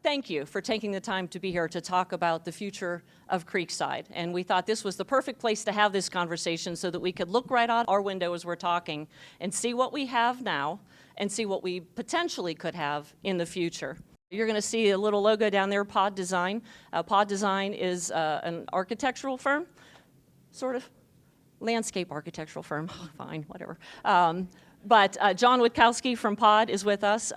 thank you for taking the time to be here to talk about the future of Creekside. And we thought this was the perfect place to have this conversation so that we could look right out our window as we're talking and see what we have now and see what we potentially could have in the future. You're going to see a little logo down there, Pod Design. Pod Design is an architectural firm, sort of. Landscape architectural firm, fine, whatever. But John Witkowski from Pod is with us.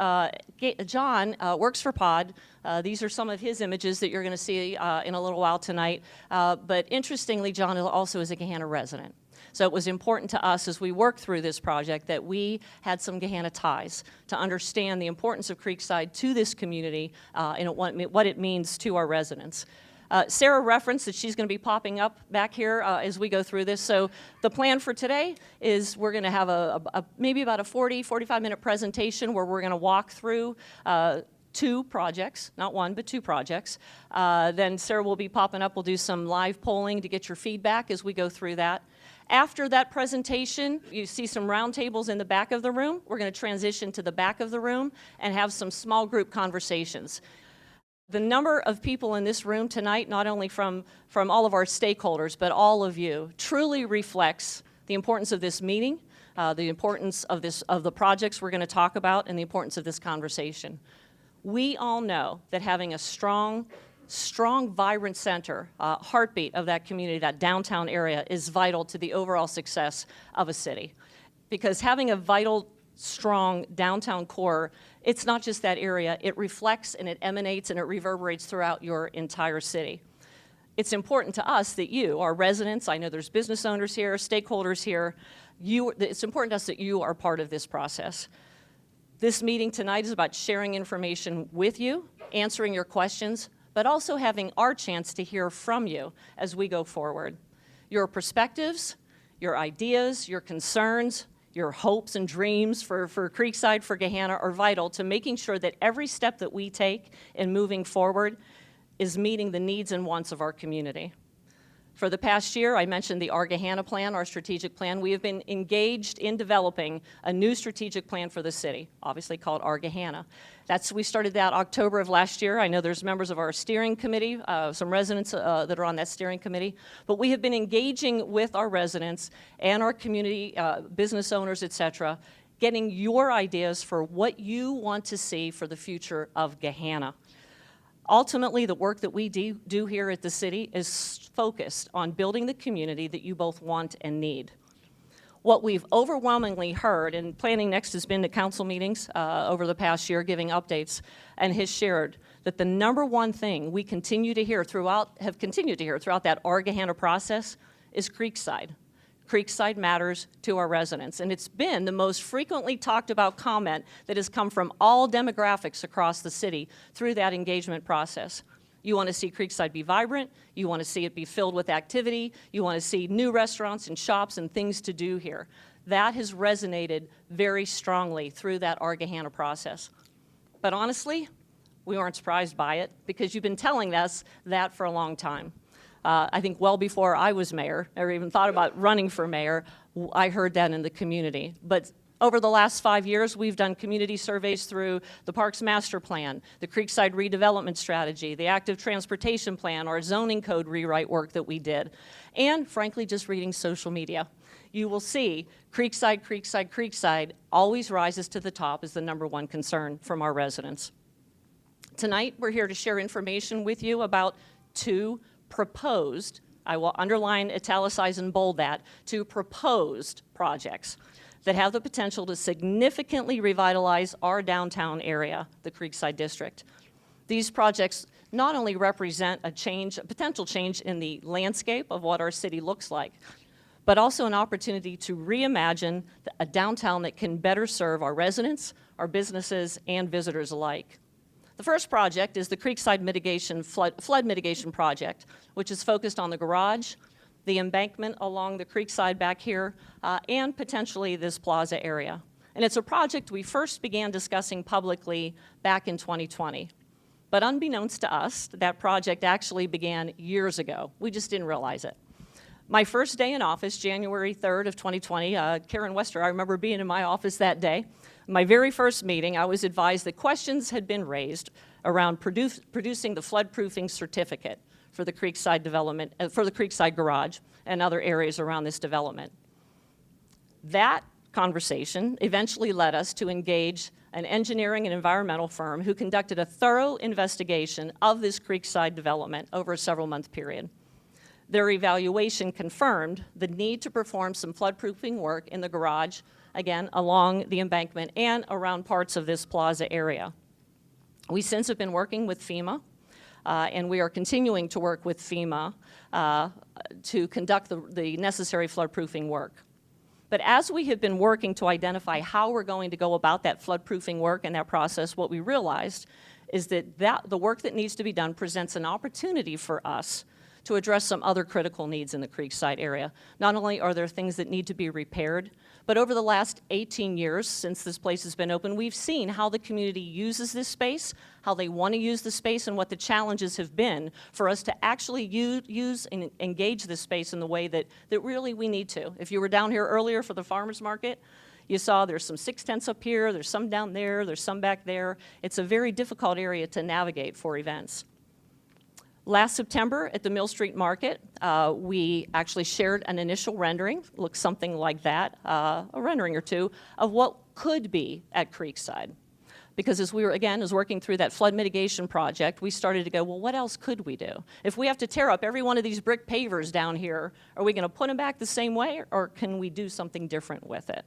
John works for Pod. These are some of his images that you're going to see in a little while tonight. But interestingly, John also is a Gahanna resident. So it was important to us as we worked through this project that we had some Gahanna ties to understand the importance of Creekside to this community and what it means to our residents. Sarah referenced that she's going to be popping up back here as we go through this. So the plan for today is we're going to have maybe about a 45-minute presentation where we're going to walk through two projects, not one, but two projects. Then Sarah will be popping up. We'll do some live polling to get your feedback as we go through that. After that presentation, you see some round tables in the back of the room. We're going to transition to the back of the room and have some small group conversations. The number of people in this room tonight, not only from all of our stakeholders, but all of you, truly reflects the importance of this meeting, the importance of the projects we're going to talk about, and the importance of this conversation. We all know that having a strong, vibrant center, heartbeat of that community, that downtown area, is vital to the overall success of a city. Because having a vital, strong downtown core, it's not just that area, it reflects and it emanates and it reverberates throughout your entire city. It's important to us that you, our residents, I know there's business owners here, stakeholders here, it's important to us that you are part of this process. This meeting tonight is about sharing information with you, answering your questions, but also having our chance to hear from you as we go forward. Your perspectives, your ideas, your concerns, your hopes and dreams for Creekside, for Gahanna are vital to making sure that every step that we take in moving forward is meeting the needs and wants of our community. For the past year, I mentioned the Our Gahanna plan, our strategic plan. We have been engaged in developing a new strategic plan for the city, obviously called Our Gahanna. We started that October of last year. I know there's members of our steering committee, some residents that are on that steering committee, but we have been engaging with our residents and our community, business owners, et cetera, getting your ideas for what you want to see for the future of Gahanna. Ultimately, the work that we do here at the city is focused on building the community that you both want and need. What we've overwhelmingly heard, and Planning Next has been to council meetings over the past year giving updates, and has shared that the number one thing we have continued to hear throughout that Our Gahanna process is Creekside. Creekside matters to our residents, and it's been the most frequently talked about comment that has come from all demographics across the city through that engagement process. You want to see Creekside be vibrant, you want to see it be filled with activity, you want to see new restaurants and shops and things to do here. That has resonated very strongly through that Our Gahanna process. But honestly, we weren't surprised by it because you've been telling us that for a long time. I think well before I was mayor, or even thought about running for mayor, I heard that in the community. But over the last 5 years, we've done community surveys through the Parks Master Plan, the Creekside Redevelopment Strategy, the Active Transportation Plan, our zoning code rewrite work that we did, and frankly, just reading social media. You will see Creekside, Creekside, Creekside always rises to the top as the number one concern from our residents. Tonight, we're here to share information with you about two proposed, I will underline, italicize, and bold that, two proposed projects that have the potential to significantly revitalize our downtown area, the Creekside District. These projects not only represent a potential change in the landscape of what our city looks like, but also an opportunity to reimagine a downtown that can better serve our residents, our businesses, and visitors alike. The first project is the Creekside Flood Mitigation Project, which is focused on the garage, the embankment along the Creekside back here, and potentially this plaza area. And it's a project we first began discussing publicly back in 2020. But unbeknownst to us, that project actually began years ago. We just didn't realize it. My first day in office, January 3rd of 2020, Karen Wester, I remember being in my office that day, My very first meeting, I was advised that questions had been raised around producing the flood-proofing certificate for the Creekside development, for the Creekside Garage and other areas around this development. That conversation eventually led us to engage an engineering and environmental firm who conducted a thorough investigation of this Creekside development over a several-month period. Their evaluation confirmed the need to perform some flood-proofing work in the garage, again, along the embankment and around parts of this plaza area. We since have been working with FEMA, and we are continuing to work with FEMA to conduct the necessary flood-proofing work. But as we have been working to identify how we're going to go about that flood-proofing work and that process, what we realized is that the work that needs to be done presents an opportunity for us to address some other critical needs in the Creekside area. Not only are there things that need to be repaired, but over the last 18 years since this place has been open, we've seen how the community uses this space, how they want to use the space, and what the challenges have been for us to actually use and engage this space in the way that really we need to. If you were down here earlier for the farmers market, you saw there's some 6 tents up here, there's some down there, there's some back there. It's a very difficult area to navigate for events. Last September at the Mill Street Market, we actually shared an initial rendering, looks something like that, a rendering or two, of what could be at Creekside. Because as we were, again, as working through that flood mitigation project, we started to go, well, what else could we do? If we have to tear up every one of these brick pavers down here, are we going to put them back the same way, or can we do something different with it?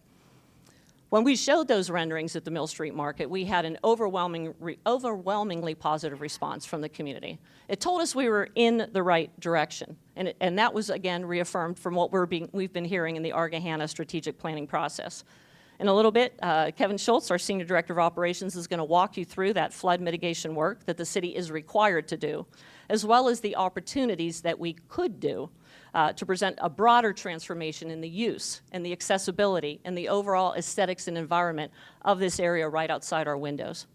When we showed those renderings at the Mill Street Market, we had an overwhelmingly positive response from the community. It told us we were in the right direction, and that was, again, reaffirmed from what we've been hearing in the Argahana strategic planning process. In a little bit, Kevin Schultz, our Senior Director of Operations, is going to walk you through that flood mitigation work that the city is required to do, as well as the opportunities that we could do to present a broader transformation in the use and the accessibility and the overall aesthetics and environment of this area right outside our windows.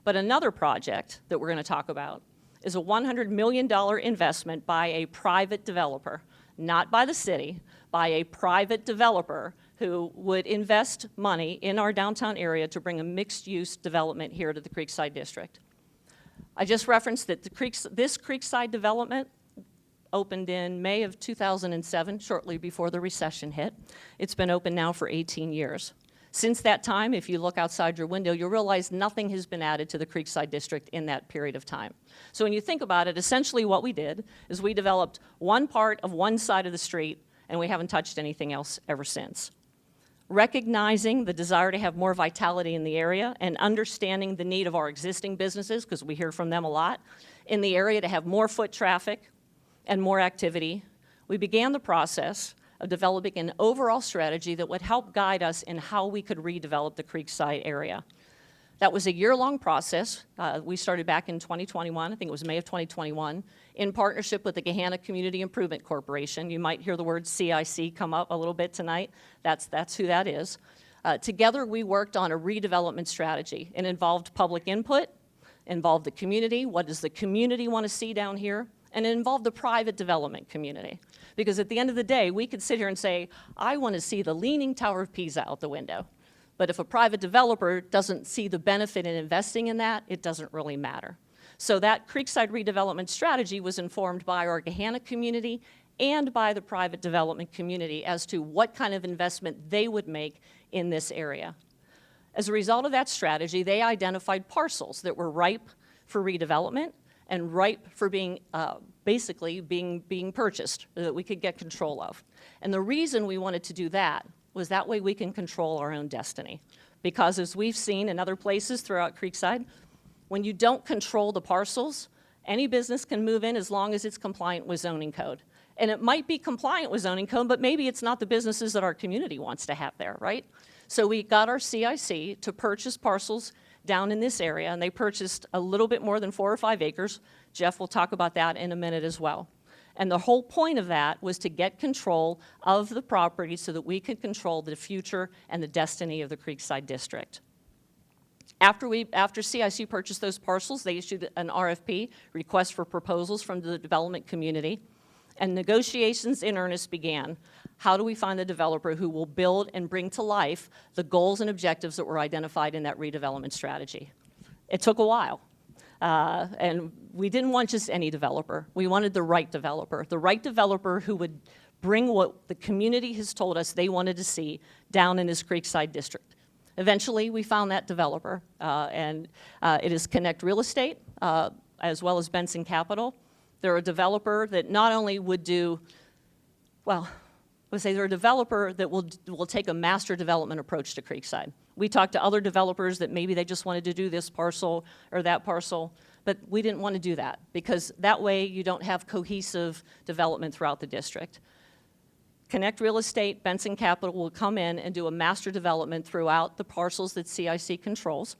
But another project that we're going to talk about is a $100 million investment by a private developer, not by the city, by a private developer who would invest money in our downtown area to bring a mixed-use development here to the Creekside District. I just referenced that this Creekside development opened in May of 2007, shortly before the recession hit. It's been open now for 18 years. Since that time, if you look outside your window, you'll realize nothing has been added to the Creekside District in that period of time. So when you think about it, essentially what we did is we developed one part of one side of the street, and we haven't touched anything else ever since. Recognizing the desire to have more vitality in the area and understanding the need of our existing businesses, because we hear from them a lot, in the area to have more foot traffic and more activity, we began the process of developing an overall strategy that would help guide us in how we could redevelop the Creekside area. That was a year-long process. We started back in 2021, I think it was May of 2021, in partnership with the Gahanna Community Improvement Corporation. You might hear the word CIC come up a little bit tonight. That's who that is. Together, we worked on a redevelopment strategy. It involved public input, involved the community. What does the community want to see down here? And it involved the private development community. Because at the end of the day, we could sit here and say, I want to see the Leaning Tower of Pisa out the window. But if a private developer doesn't see the benefit in investing in that, it doesn't really matter. So that Creekside redevelopment strategy was informed by our Gahanna community and by the private development community as to what kind of investment they would make in this area. As a result of that strategy, they identified parcels that were ripe for redevelopment and ripe for being being purchased, that we could get control of. And the reason we wanted to do that was that way we can control our own destiny. Because as we've seen in other places throughout Creekside, when you don't control the parcels, any business can move in as long as it's compliant with zoning code. And it might be compliant with zoning code, but maybe it's not the businesses that our community wants to have there, right? So we got our CIC to purchase parcels down in this area, and they purchased a little bit more than 4 or 5 acres. Jeff will talk about that in a minute as well. And the whole point of that was to get control of the property so that we could control the future and the destiny of the Creekside District. After CIC purchased those parcels, they issued an RFP, request for proposals from the development community. And negotiations in earnest began. How do we find the developer who will build and bring to life the goals and objectives that were identified in that redevelopment strategy? It took a while. And we didn't want just any developer. We wanted the right developer who would bring what the community has told us they wanted to see down in this Creekside district. Eventually, we found that developer, and it is Connect Real Estate, as well as Benson Capital. They're a developer that not only would do, well, let's say they're a developer that will take a master development approach to Creekside. We talked to other developers that maybe they just wanted to do this parcel or that parcel, but we didn't want to do that because that way you don't have cohesive development throughout the district. Connect Real Estate, Benson Capital will come in and do a master development throughout the parcels that CIC controls.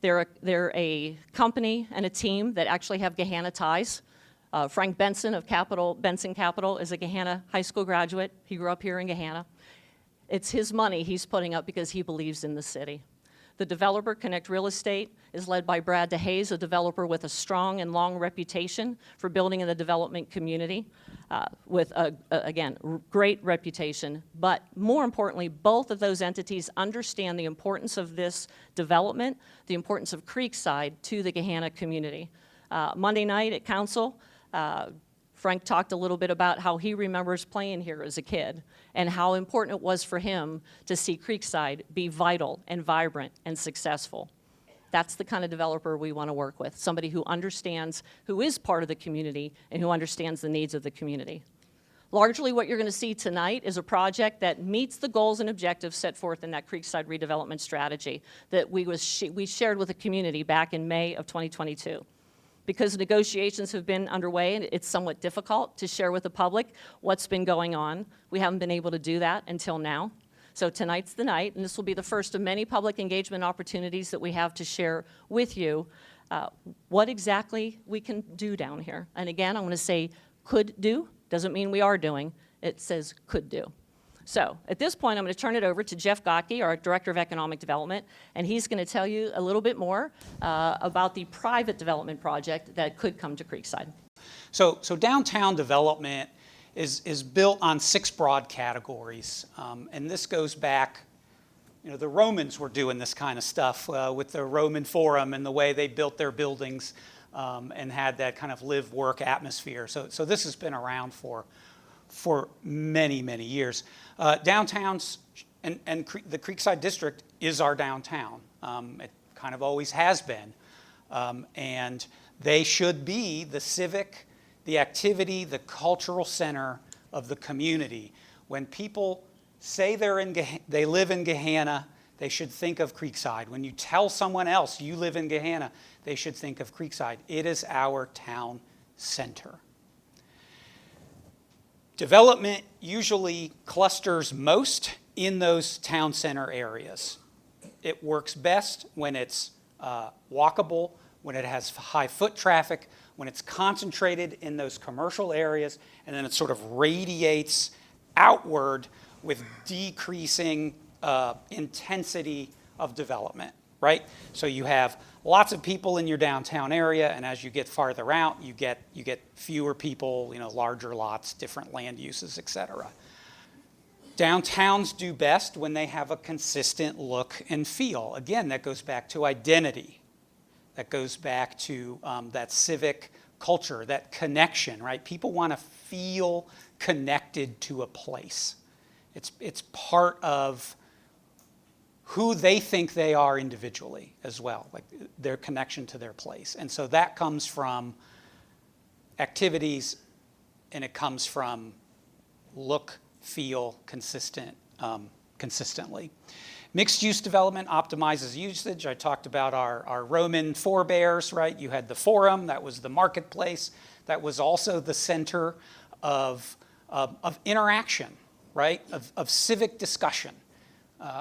They're a company and a team that actually have Gahanna ties. Frank Benson of Benson Capital is a Gahanna high school graduate. He grew up here in Gahanna. It's his money he's putting up because he believes in the city. The developer, Connect Real Estate, is led by Brad DeHaze, a developer with a strong and long reputation for building in the development community, with, again, great reputation. But more importantly, both of those entities understand the importance of this development, the importance of Creekside to the Gahanna community. Monday night at council, Frank talked a little bit about how he remembers playing here as a kid and how important it was for him to see Creekside be vital and vibrant and successful. That's the kind of developer we want to work with, somebody who understands, who is part of the community and who understands the needs of the community. Largely what you're going to see tonight is a project that meets the goals and objectives set forth in that Creekside redevelopment strategy that we shared with the community back in May of 2022. Because negotiations have been underway and it's somewhat difficult to share with the public what's been going on, we haven't been able to do that until now. So tonight's the night, and this will be the first of many public engagement opportunities that we have to share with you what exactly we can do down here. And again, I'm going to say could do, doesn't mean we are doing, it says could do. So at this point, I'm going to turn it over to Jeff Gotke, our Director of Economic Development, and he's going to tell you a little bit more about the private development project that could come to Creekside. So downtown development is built on 6 broad categories, and this goes back, the Romans were doing this kind of stuff with the Roman Forum and the way they built their buildings and had that kind of live-work atmosphere. So this has been around for many, many years. Downtowns and the Creekside District is our downtown. It kind of always has been. And they should be the civic, the activity, the cultural center of the community. When people say they live in Gahanna, they should think of Creekside. When you tell someone else you live in Gahanna, they should think of Creekside. It is our town center. Development usually clusters most in those town center areas. It works best when it's walkable, when it has high foot traffic, when it's concentrated in those commercial areas, and then it sort of radiates outward with decreasing intensity of development, right? So you have lots of people in your downtown area, and as you get farther out, you get fewer people, larger lots, different land uses, et cetera. Downtowns do best when they have a consistent look and feel. Again, that goes back to identity. That goes back to that civic culture, that connection, right? People want to feel connected to a place. It's part of who they think they are individually as well, like their connection to their place. And so that comes from activities, and it comes from look, feel, consistently. Mixed-use development optimizes usage. I talked about our Roman forebears, right? You had the forum, that was the marketplace. That was also the center of interaction, right? Of civic discussion,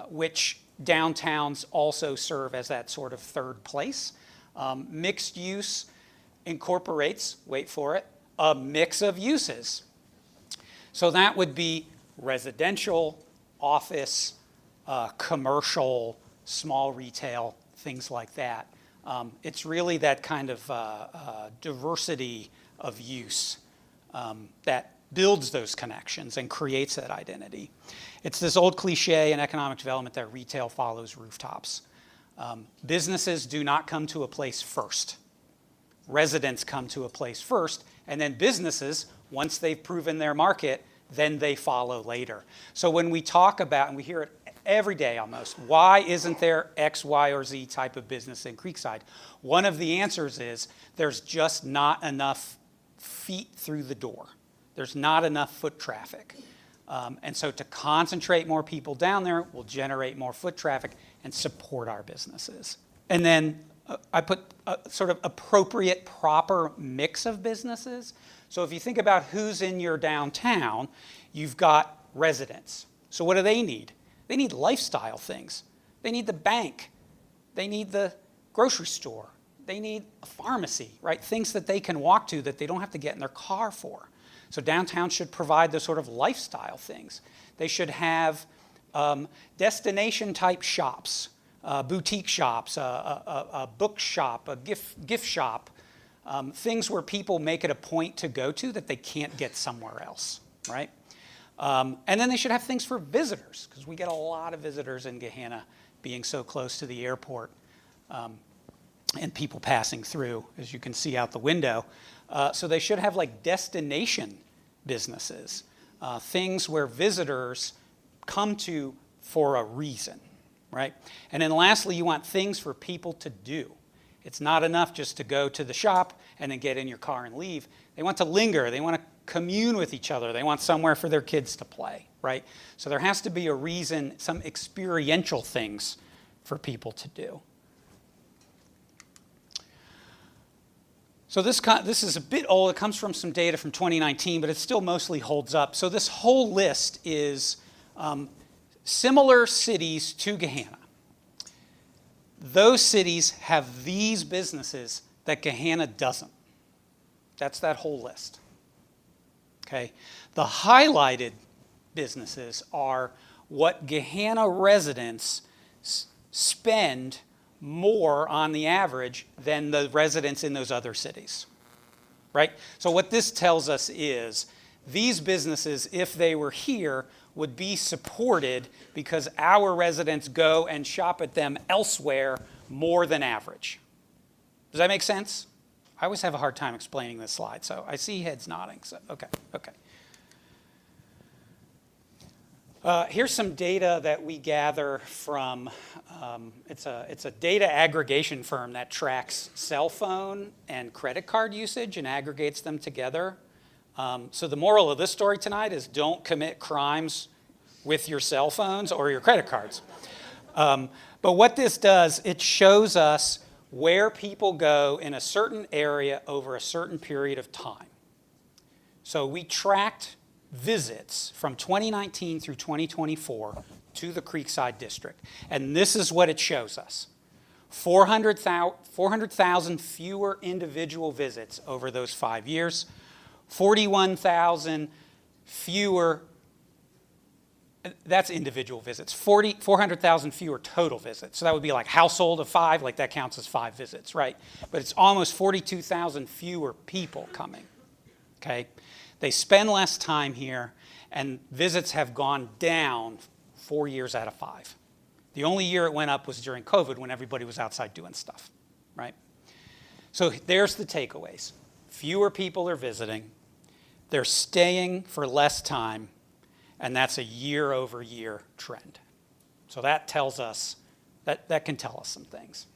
which downtowns also serve as that sort of third place. Mixed use incorporates, wait for it, a mix of uses. So that would be residential, office, commercial, small retail, things like that. It's really that kind of diversity of use that builds those connections and creates that identity. It's this old cliche in economic development that retail follows rooftops. Businesses do not come to a place first. Residents come to a place first, and then businesses, once they've proven their market, then they follow later. So when we talk about, and we hear it every day almost, why isn't there X, Y, or Z type of business in Creekside? One of the answers is there's just not enough feet through the door. There's not enough foot traffic. And so to concentrate more people down there will generate more foot traffic and support our businesses. And then I put a sort of appropriate, proper mix of businesses. So if you think about who's in your downtown, you've got residents. So what do they need? They need lifestyle things. They need the bank. They need the grocery store. They need a pharmacy, right? Things that they can walk to that they don't have to get in their car for. So downtown should provide those sort of lifestyle things. They should have destination type shops, boutique shops, a book shop, a gift shop, things where people make it a point to go to that they can't get somewhere else, right? And then they should have things for visitors, because we get a lot of visitors in Gahanna being so close to the airport and people passing through, as you can see out the window. So they should have like destination businesses, things where visitors come to for a reason, right? And then lastly, you want things for people to do. It's not enough just to go to the shop and then get in your car and leave. They want to linger. They want to commune with each other. They want somewhere for their kids to play, right? So there has to be a reason, some experiential things for people to do. So this is a bit old. It comes from some data from 2019, but it still mostly holds up. So this whole list is similar cities to Gahanna. Those cities have these businesses that Gahanna doesn't. That's that whole list. Okay? The highlighted businesses are what Gahanna residents spend more on the average than the residents in those other cities, right? So what this tells us is these businesses, if they were here, would be supported because our residents go and shop at them elsewhere more than average. Does that make sense? I always have a hard time explaining this slide, so I see heads nodding, so okay. Here's some data that we gather from, it's a data aggregation firm that tracks cell phone and credit card usage and aggregates them together. So the moral of this story tonight is don't commit crimes with your cell phones or your credit cards. But what this does, it shows us where people go in a certain area over a certain period of time. So we tracked visits from 2019 through 2024 to the Creekside District. And this is what it shows us. 400,000 fewer individual visits over those 5 years, 41,000 fewer, that's individual visits, 400,000 fewer total visits. So that would be like household of 5, like that counts as 5 visits, right? But it's almost 42,000 fewer people coming, okay? They spend less time here, and visits have gone down 4 years out of 5. The only year it went up was during COVID when everybody was outside doing stuff, right? So there's the takeaways. Fewer people are visiting. They're staying for less time, and that's a year-over-year trend. So that tells us, that can tell us some things.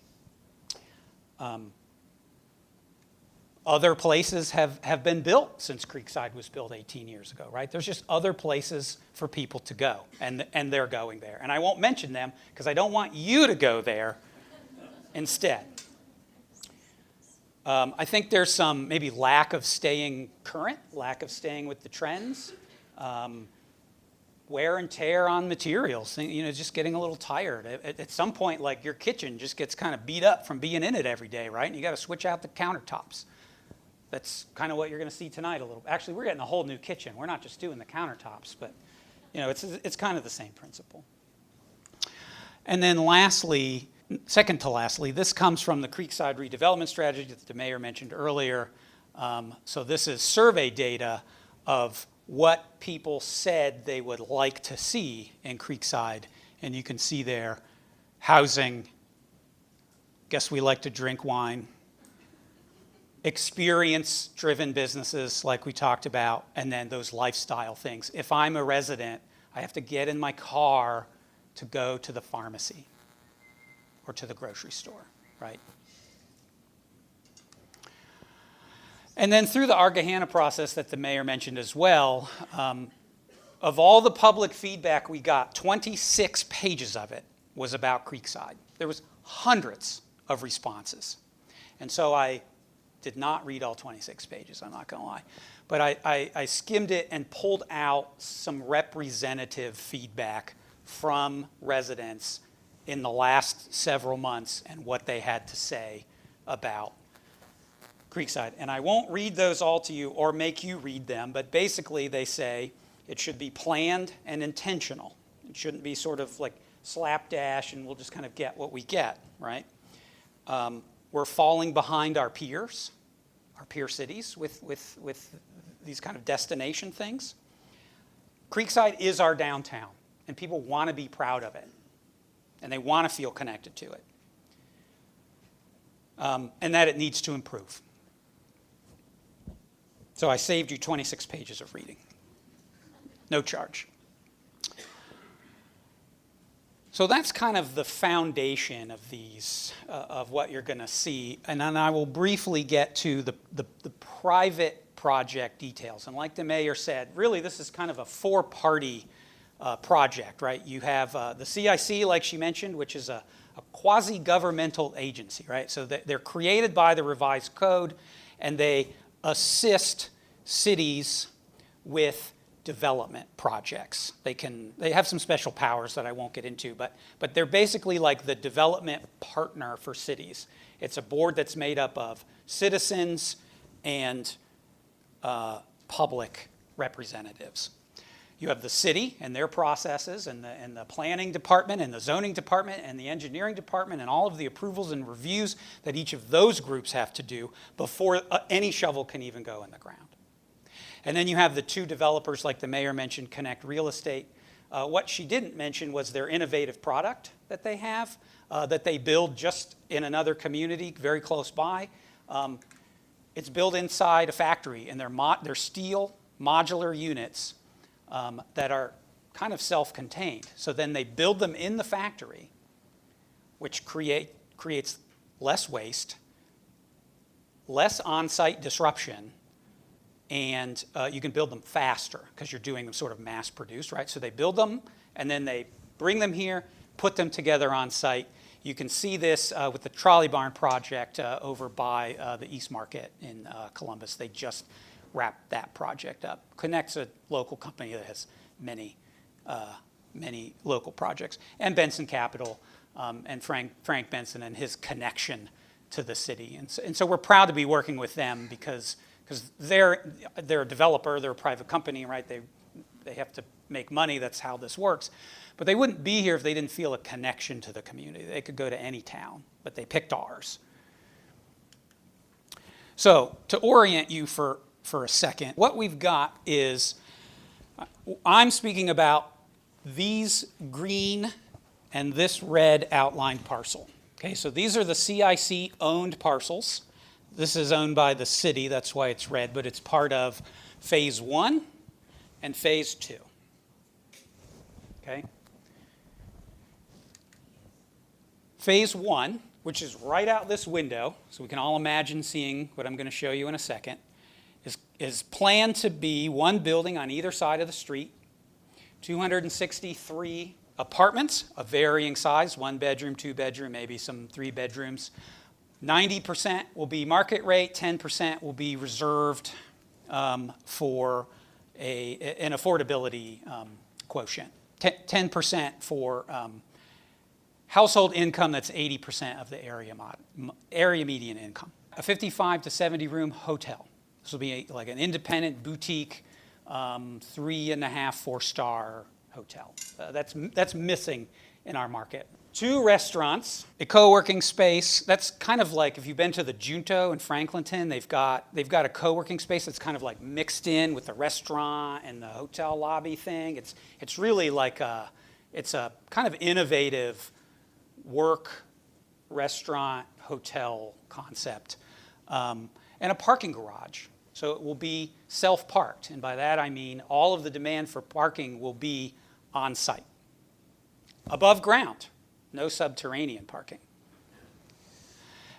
Other places have been built since Creekside was built 18 years ago, right? There's just other places for people to go, and they're going there. And I won't mention them because I don't want you to go there instead. I think there's some maybe lack of staying current, lack of staying with the trends, wear and tear on materials, just getting a little tired. At some point, like your kitchen just gets kind of beat up from being in it every day, right? And you got to switch out the countertops. That's kind of what you're going to see tonight a little. Actually, we're getting a whole new kitchen. We're not just doing the countertops, but it's kind of the same principle. And then lastly, second to lastly, this comes from the Creekside redevelopment strategy that the mayor mentioned earlier. So this is survey data of what people said they would like to see in Creekside. And you can see there, housing, guess we like to drink wine, experience-driven businesses like we talked about, and then those lifestyle things. If I'm a resident, I have to get in my car to go to the pharmacy or to the grocery store, right? And then through the Argahana process that the mayor mentioned as well, of all the public feedback we got, 26 pages of it was about Creekside. There was hundreds of responses. And so I did not read all 26 pages, I'm not going to lie. But I skimmed it and pulled out some representative feedback from residents in the last several months and what they had to say about Creekside. And I won't read those all to you or make you read them, but basically they say it should be planned and intentional. It shouldn't be sort of like slapdash and we'll just kind of get what we get, right? We're falling behind our peer cities with these kind of destination things. Creekside is our downtown, and people want to be proud of it, and they want to feel connected to it, and that it needs to improve. So I saved you 26 pages of reading. No charge. So that's kind of the foundation of these, of what you're going to see. And then I will briefly get to the private project details. And like the mayor said, really this is kind of a four-party project, right? You have the CIC, like she mentioned, which is a quasi-governmental agency, right? So they're created by the revised code, and they assist cities with development projects. They have some special powers that I won't get into, but they're basically like the development partner for cities. It's a board that's made up of citizens and public representatives. You have the city and their processes, and the planning department and the zoning department and the engineering department and all of the approvals and reviews that each of those groups have to do before any shovel can even go in the ground. And then you have the two developers, like the mayor mentioned, Connect Real Estate. What she didn't mention was their innovative product that they have, that they build just in another community very close by. It's built inside a factory, and they're steel modular units that are kind of self-contained. So then they build them in the factory, which creates less waste, less on-site disruption, and you can build them faster because you're doing them sort of mass-produced, right? So they build them, and then they bring them here, put them together on site. You can see this with the Trolley Barn project over by the East Market in Columbus. They just wrapped that project up. Connect's a local company that has many local projects. And Benson Capital and Frank Benson and his connection to the city. And so we're proud to be working with them because they're a developer, they're a private company, right? They have to make money, that's how this works. But they wouldn't be here if they didn't feel a connection to the community. They could go to any town, but they picked ours. So to orient you for a second, what we've got is, I'm speaking about these green and this red outlined parcel. Okay, so these are the CIC owned parcels. This is owned by the city, that's why it's red, but it's part of phase 1 and phase 2. Okay? Phase 1, which is right out this window, so we can all imagine seeing what I'm going to show you in a second, is planned to be one building on either side of the street, 263 apartments of varying size, 1 bedroom, 2 bedroom, maybe some 3 bedrooms. 90% will be market rate, 10% will be reserved for an affordability quotient. 10% for household income that's 80% of the area median income. A 55 to 70 room hotel. This will be like an independent boutique, 3.5, 4-star hotel. That's missing in our market. 2 restaurants, a co-working space. That's kind of like if you've been to the Junto in Franklinton, they've got a co-working space that's kind of like mixed in with the restaurant and the hotel lobby thing. It's really like it's a kind of innovative work, restaurant, hotel concept, and a parking garage. So it will be self-parked, and by that I mean all of the demand for parking will be on site. Above ground, no subterranean parking.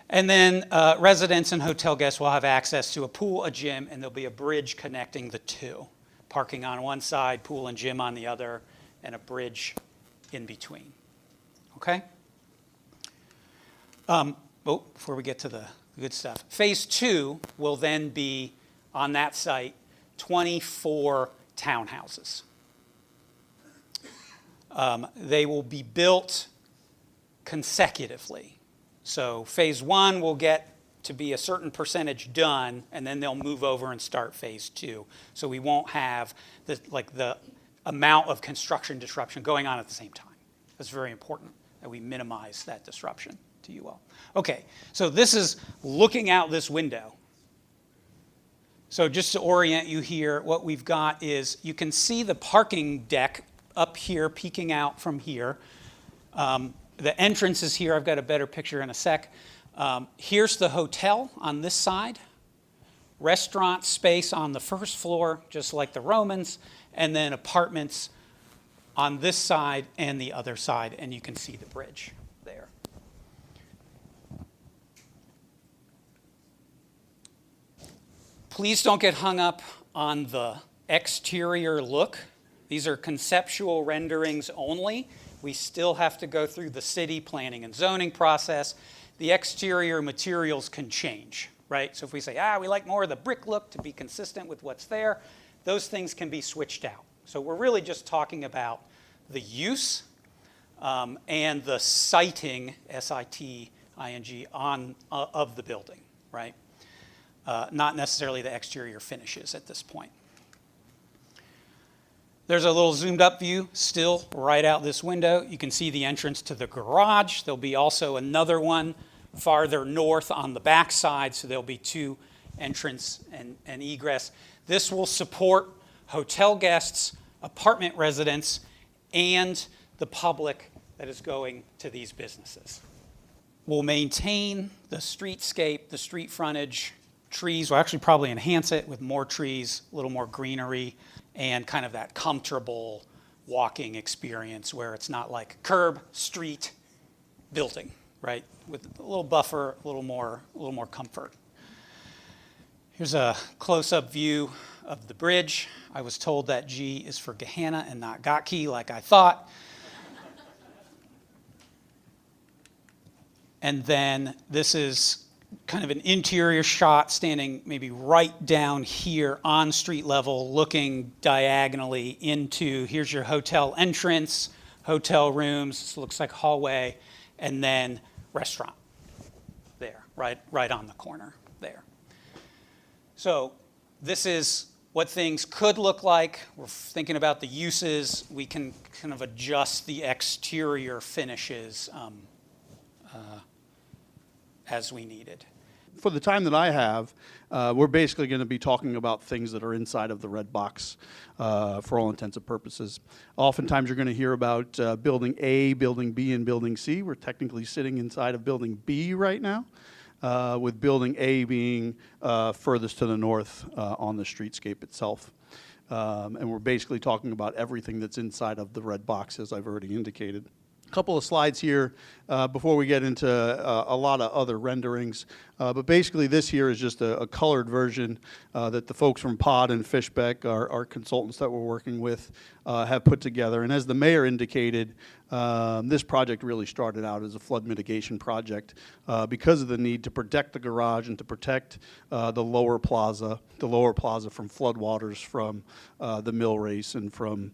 And then residents and hotel guests will have access to a pool, a gym, and there'll be a bridge connecting the two. Parking on one side, pool and gym on the other, and a bridge in between. Okay? Before we get to the good stuff. Phase 2 will then be, on that site, 24 townhouses. They will be built consecutively. So phase 1 will get to be a certain percentage done, and then they'll move over and start phase 2. So we won't have the amount of construction disruption going on at the same time. It's very important that we minimize that disruption to you all. Okay, so this is looking out this window. So just to orient you here, what we've got is you can see the parking deck up here peeking out from here. The entrance is here. I've got a better picture in a sec. Here's the hotel on this side. Restaurant space on the first floor, just like the Romans, and then apartments on this side and the other side, and you can see the bridge there. Please don't get hung up on the exterior look. These are conceptual renderings only. We still have to go through the city planning and zoning process. The exterior materials can change, right? So if we say, we like more of the brick look to be consistent with what's there, those things can be switched out. So we're really just talking about the use and the siting, S-I-T-I-N-G, of the building, right? Not necessarily the exterior finishes at this point. There's a little zoomed up view still right out this window. You can see the entrance to the garage. There'll be also another one farther north on the back side, so there'll be 2 entrance and egress. This will support hotel guests, apartment residents, and the public that is going to these businesses. We'll maintain the streetscape, the street frontage, trees. We'll actually probably enhance it with more trees, a little more greenery, and kind of that comfortable walking experience where it's not like curb, street, building, right? With a little buffer, a little more comfort. Here's a close-up view of the bridge. I was told that G is for Gehenna and not Gotki, like I thought. And then this is kind of an interior shot standing maybe right down here on street level, looking diagonally into, here's your hotel entrance, hotel rooms, this looks like hallway, and then restaurant there, right on the corner there. So this is what things could look like. We're thinking about the uses. We can kind of adjust the exterior finishes as we needed. For the time that I have, we're basically going to be talking about things that are inside of the red box for all intents and purposes. Oftentimes you're going to hear about building A, building B, and building C. We're technically sitting inside of building B right now, with building A being furthest to the north on the streetscape itself. And we're basically talking about everything that's inside of the red box, as I've already indicated. A couple of slides here before we get into a lot of other renderings. But basically this here is just a colored version that the folks from Pod and Fishbeck, our consultants that we're working with, have put together. And as the mayor indicated, this project really started out as a flood mitigation project because of the need to protect the garage and to protect the lower plaza from floodwaters from the mill race and from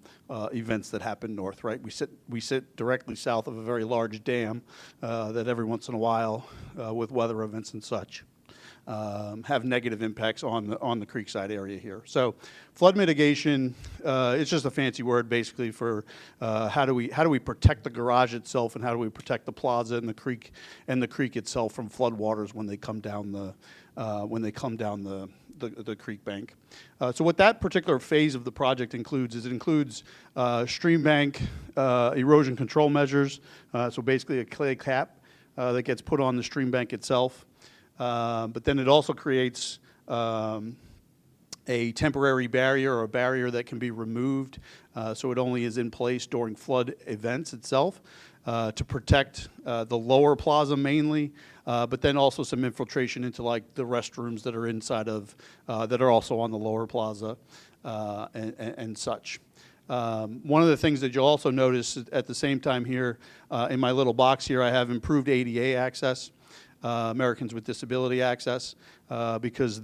events that happen north, right? We sit directly south of a very large dam that every once in a while with weather events and such. have negative impacts on the Creekside area here. So flood mitigation, it's just a fancy word basically for how do we protect the garage itself, and how do we protect the plaza and the creek itself from floodwaters when they come down the creek bank. So what that particular phase of the project includes is it includes stream bank erosion control measures. So basically a clay cap that gets put on the stream bank itself. But then it also creates a temporary barrier, or a barrier that can be removed, so it only is in place during flood events itself, to protect the lower plaza mainly, but then also some infiltration into like the restrooms that are inside of, that are also on the lower plaza, and such. One of the things that you'll also notice at the same time here, in my little box here, I have improved ADA access, Americans with Disability access, because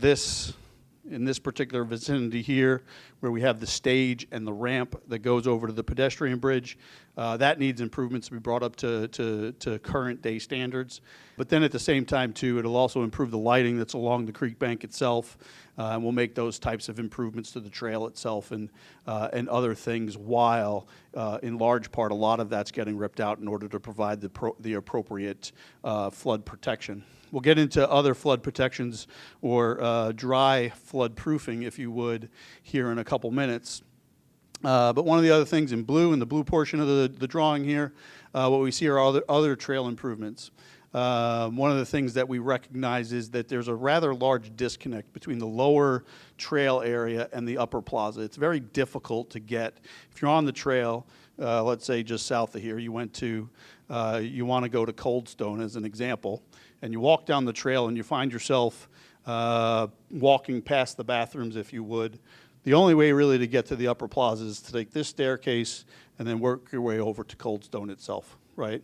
in this particular vicinity here, where we have the stage and the ramp that goes over to the pedestrian bridge, that needs improvements to be brought up to current day standards. But then at the same time too, it'll also improve the lighting that's along the creek bank itself, and we'll make those types of improvements to the trail itself and other things, while in large part a lot of that's getting ripped out in order to provide the appropriate flood protection. We'll get into other flood protections, or dry flood proofing, if you would, here in a couple minutes. But one of the other things in blue, in the blue portion of the drawing here, what we see are other trail improvements. One of the things that we recognize is that there's a rather large disconnect between the lower trail area and the upper plaza. It's very difficult to get, if you're on the trail, let's say just south of here, you want to go to Cold Stone as an example, and you walk down the trail and you find yourself walking past the bathrooms, if you would. The only way really to get to the upper plaza is to take this staircase and then work your way over to Cold Stone itself, right?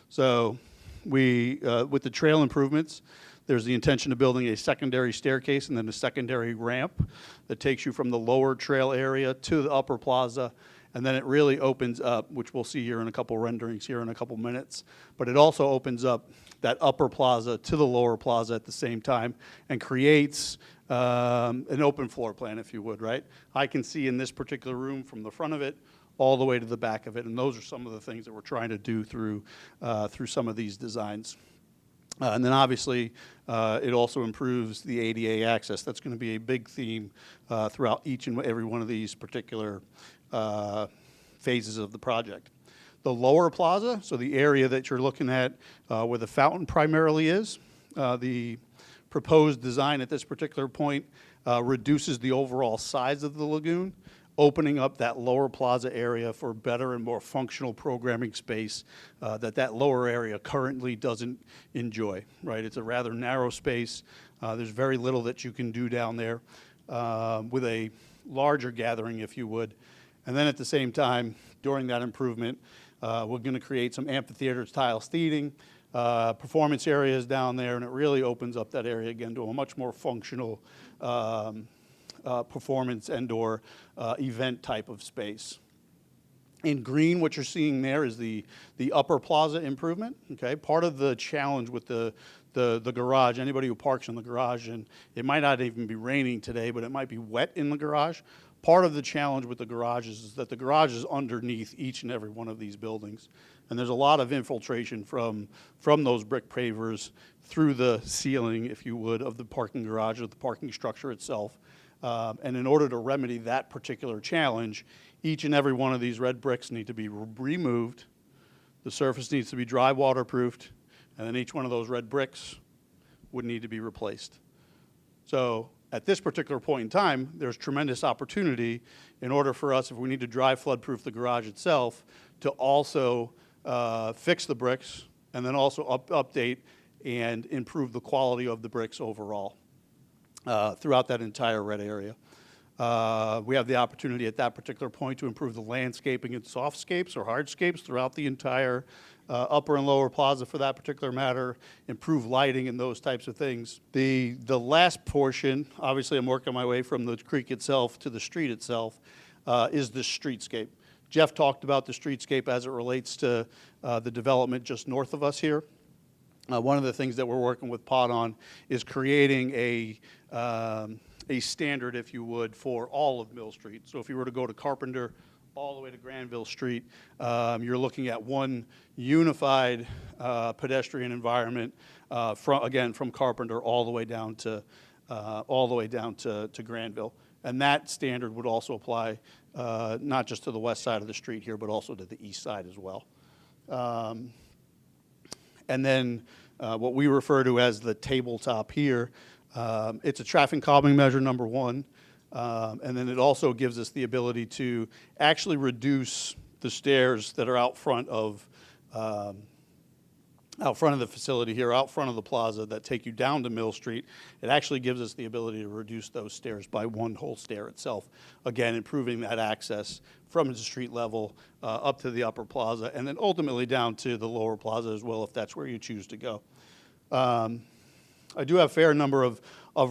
So with the trail improvements, there's the intention of building a secondary staircase and then a secondary ramp that takes you from the lower trail area to the upper plaza. And then it really opens up, which we'll see here in a couple renderings here in a couple minutes, but it also opens up that upper plaza to the lower plaza at the same time, and creates an open floor plan, if you would, right? I can see in this particular room from the front of it all the way to the back of it, and those are some of the things that we're trying to do through some of these designs. And then obviously, it also improves the ADA access. That's going to be a big theme throughout each and every one of these particular phases of the project. The lower plaza, so the area that you're looking at where the fountain primarily is, the proposed design at this particular point reduces the overall size of the lagoon, opening up that lower plaza area for better and more functional programming space that lower area currently doesn't enjoy, right? It's a rather narrow space. There's very little that you can do down there with a larger gathering, if you would. And then at the same time, during that improvement, we're going to create some amphitheater style seating, performance areas down there, and it really opens up that area again to a much more functional performance and or event type of space. In green, what you're seeing there is the upper plaza improvement. Okay, part of the challenge with the garage, anybody who parks in the garage, and it might not even be raining today, but it might be wet in the garage. Part of the challenge with the garage is that the garage is underneath each and every one of these buildings. And there's a lot of infiltration from those brick pavers through the ceiling, if you would, of the parking garage, or the parking structure itself. And in order to remedy that particular challenge, each and every one of these red bricks need to be removed. The surface needs to be dry waterproofed, and then each one of those red bricks would need to be replaced. So at this particular point in time, there's tremendous opportunity in order for us, if we need to dry flood-proof the garage itself, to also fix the bricks, and then also update and improve the quality of the bricks overall throughout that entire red area. We have the opportunity at that particular point to improve the landscaping and softscapes or hardscapes throughout the entire upper and lower plaza for that particular matter, improve lighting and those types of things. The last portion, obviously I'm working my way from the creek itself to the street itself, is the streetscape. Jeff talked about the streetscape as it relates to the development just north of us here. One of the things that we're working with POD on is creating a standard, if you would, for all of Mill Street. So if you were to go to Carpenter all the way to Granville Street, you're looking at one unified pedestrian environment from Carpenter all the way down to Granville. And that standard would also apply not just to the west side of the street here, but also to the east side as well. And then what we refer to as the tabletop here, it's a traffic calming measure, number one. And then it also gives us the ability to actually reduce the stairs that are out front of the facility here, out front of the plaza that take you down to Mill Street. It actually gives us the ability to reduce those stairs by one whole stair itself. Again, improving that access from the street level up to the upper plaza, and then ultimately down to the lower plaza as well, if that's where you choose to go. I do have a fair number of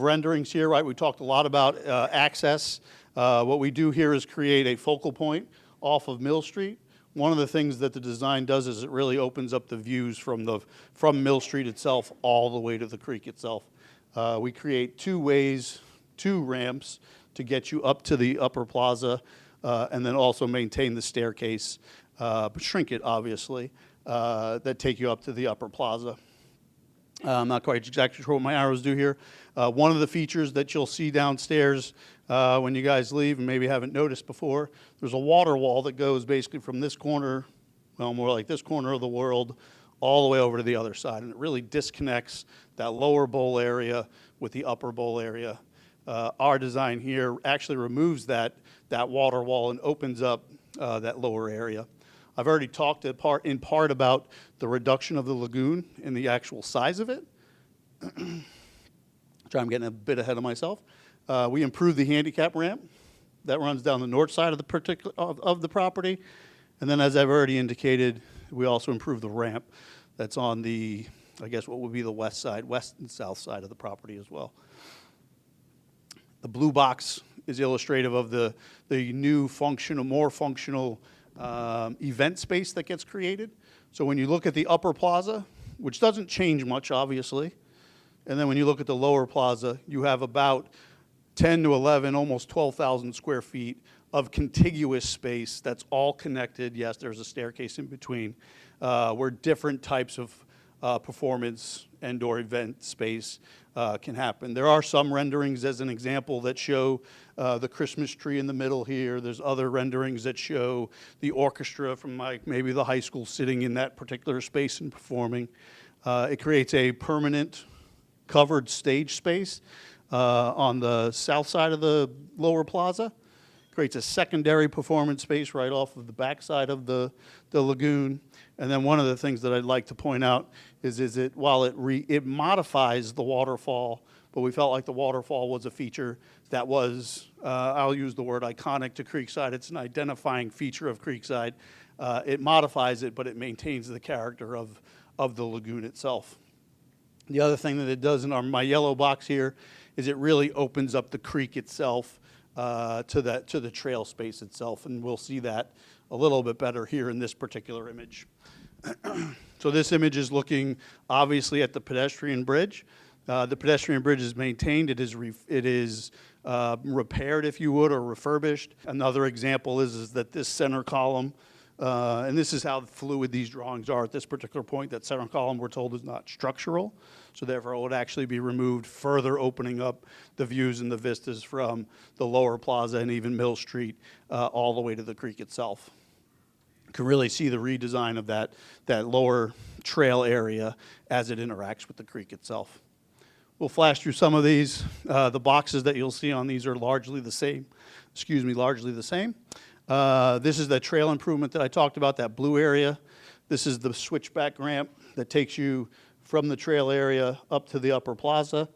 renderings here, right? We talked a lot about access. What we do here is create a focal point off of Mill Street. One of the things that the design does is it really opens up the views from Mill Street itself all the way to the creek itself. We create two ramps to get you up to the upper plaza, and then also maintain the staircase, but shrink it obviously, that take you up to the upper plaza. I'm not quite exactly sure what my arrows do here. One of the features that you'll see downstairs when you guys leave, and maybe haven't noticed before, there's a water wall that goes basically from this corner, well, more like this corner of the world, all the way over to the other side. And it really disconnects that lower bowl area with the upper bowl area. Our design here actually removes that water wall and opens up that lower area. I've already talked in part about the reduction of the lagoon and the actual size of it. I'm getting a bit ahead of myself. We improved the handicap ramp that runs down the north side of the property. And then, as I've already indicated, we also improved the ramp that's on the, I guess what would be the west and south side of the property as well. The blue box is illustrative of the new more functional event space that gets created. So when you look at the upper plaza, which doesn't change much, obviously, and then when you look at the lower plaza, you have about 10 to 11, almost 12,000 square feet of contiguous space that's all connected. Yes, there's a staircase in between, where different types of performance and/or event space can happen. There are some renderings, as an example, that show the Christmas tree in the middle here. There's other renderings that show the orchestra from maybe the high school sitting in that particular space and performing. It creates a permanent covered stage space on the south side of the lower plaza. Creates a secondary performance space right off of the backside of the lagoon. And then one of the things that I'd like to point out is it while it modifies the waterfall, but we felt like the waterfall was a feature that was, I'll use the word iconic to Creekside. It's an identifying feature of Creekside. It modifies it, but it maintains the character of the lagoon itself. The other thing that it does in my yellow box here is it really opens up the creek itself to the trail space itself, and we'll see that a little bit better here in this particular image. So this image is looking obviously at the pedestrian bridge. The pedestrian bridge is maintained. It is repaired, if you would, or refurbished. Another example is that this center column, and this is how fluid these drawings are at this particular point, that center column we're told is not structural, so therefore it would actually be removed, further opening up the views and the vistas from the lower plaza and even Mill Street all the way to the creek itself. You can really see the redesign of that lower trail area as it interacts with the creek itself. We'll flash through some of these. The boxes that you'll see on these are largely the same. This is the trail improvement that I talked about, that blue area. This is the switchback ramp that takes you from the trail area up to the upper plaza,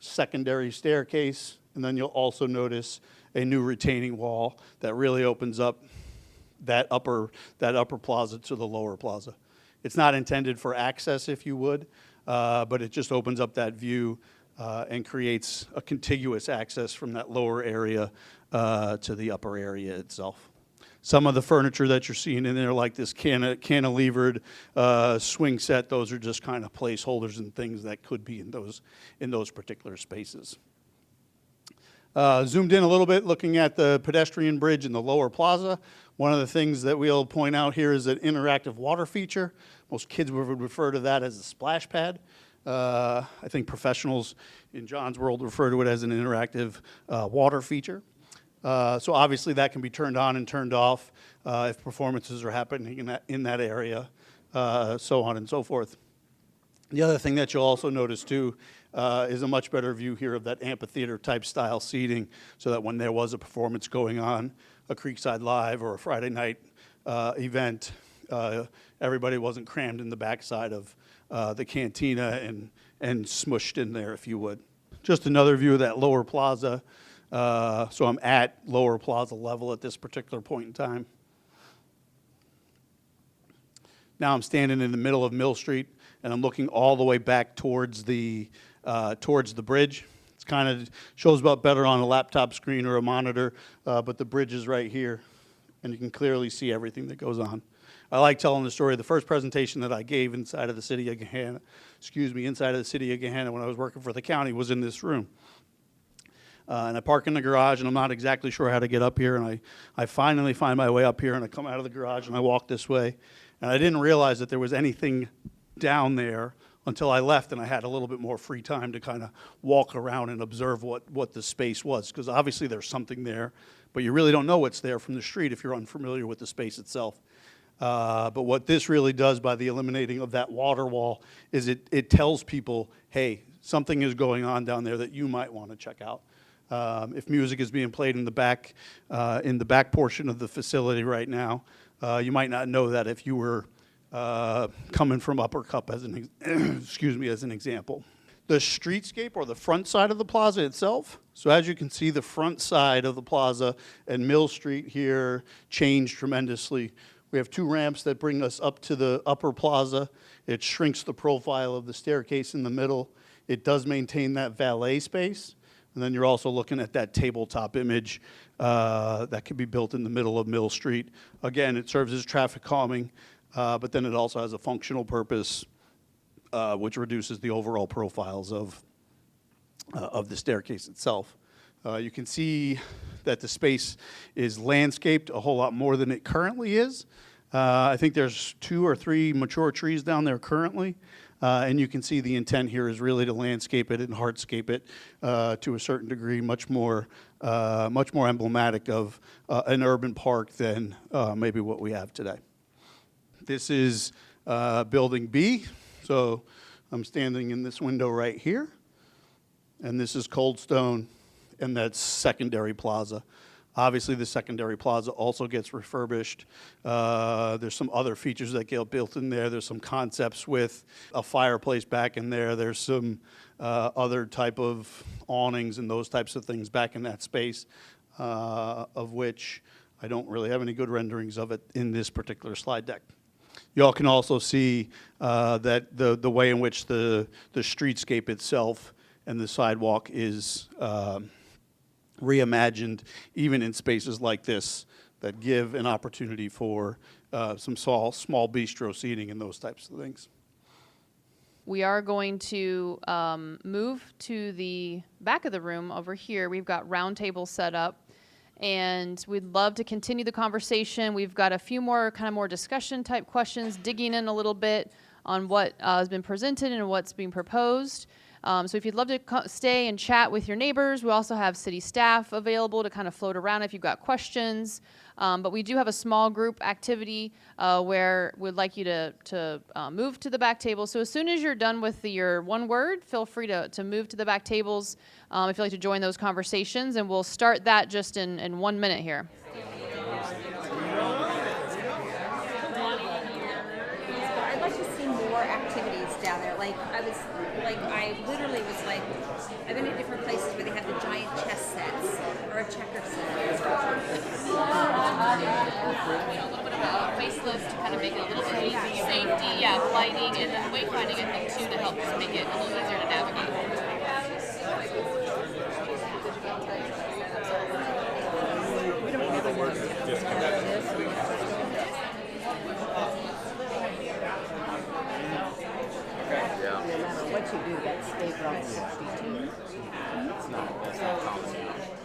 secondary staircase, and then you'll also notice a new retaining wall that really opens up that upper plaza to the lower plaza. It's not intended for access, if you would, but it just opens up that view and creates a contiguous access from that lower area to the upper area itself. Some of the furniture that you're seeing in there, like this cantilevered swing set, those are just kind of placeholders and things that could be in those particular spaces. Zoomed in a little bit, looking at the pedestrian bridge in the lower plaza. One of the things that we'll point out here is an interactive water feature. Most kids would refer to that as a splash pad. I think professionals in John's world refer to it as an interactive water feature. So obviously that can be turned on and turned off if performances are happening in that area, so on and so forth. The other thing that you'll also notice too is a much better view here of that amphitheater type style seating, so that when there was a performance going on, a Creekside Live or a Friday night event, everybody wasn't crammed in the backside of the cantina and smushed in there, if you would. Just another view of that lower plaza. So I'm at lower plaza level at this particular point in time. Now I'm standing in the middle of Mill Street, and I'm looking all the way back towards the bridge. It's kind of shows up better on a laptop screen or a monitor, but the bridge is right here, and you can clearly see everything that goes on. I like telling the story. The first presentation that I gave inside of the city of Gahanna, when I was working for the county, was in this room. And I park in the garage, and I'm not exactly sure how to get up here, and I finally find my way up here, and I come out of the garage, and I walk this way, and I didn't realize that there was anything down there until I left, and I had a little bit more free time to kind of walk around and observe what the space was, because obviously there's something there, but you really don't know what's there from the street if you're unfamiliar with the space itself. But what this really does by the eliminating of that water wall is it tells people, hey, something is going on down there that you might want to check out. If music is being played in the back portion of the facility right now, you might not know that if you were coming from Upper Cup as an as an example. The streetscape, or the front side of the plaza itself. So as you can see, the front side of the plaza and Mill Street here changed tremendously. We have two ramps that bring us up to the upper plaza. It shrinks the profile of the staircase in the middle. It does maintain that valet space. And then you're also looking at that tabletop image that can be built in the middle of Mill Street. Again, it serves as traffic calming, but then it also has a functional purpose, which reduces the overall profiles of the staircase itself. You can see that the space is landscaped a whole lot more than it currently is. I think there's 2 or 3 mature trees down there currently. And you can see the intent here is really to landscape it and hardscape it to a certain degree, much more emblematic of an urban park than maybe what we have today. This is Building B. So I'm standing in this window right here. And this is Cold Stone, and that's secondary plaza. Obviously, the secondary plaza also gets refurbished. There's some other features that get built in there. There's some concepts with a fireplace back in there. There's some other type of awnings and those types of things back in that space, of which I don't really have any good renderings of it in this particular slide deck. You all can also see that the way in which the streetscape itself and the sidewalk is reimagined, even in spaces like this that give an opportunity for some small bistro seating and those types of things. We are going to move to the back of the room over here. We've got round tables set up, and we'd love to continue the conversation. We've got a few more more discussion type questions, digging in a little bit on what has been presented and what's being proposed. So if you'd love to stay and chat with your neighbors, we also have city staff available to kind of float around if you've got questions. But we do have a small group activity where we'd like you to move to the back table. So as soon as you're done with your one word, feel free to move to the back tables if you'd like to join those conversations. And we'll start that just in 1 minute here. I'd like to see more activities down there. I literally was like, I've been to different places where they have the giant chess sets or a checker set. A little bit of a facelift to kind of make it a little bit easier. Safety, lighting, and then wayfinding, I think, too, to help just make it a little easier to navigate. We don't have a Just This and let's just go with this. yeah. No matter what you do, that's state route 62. That's not common.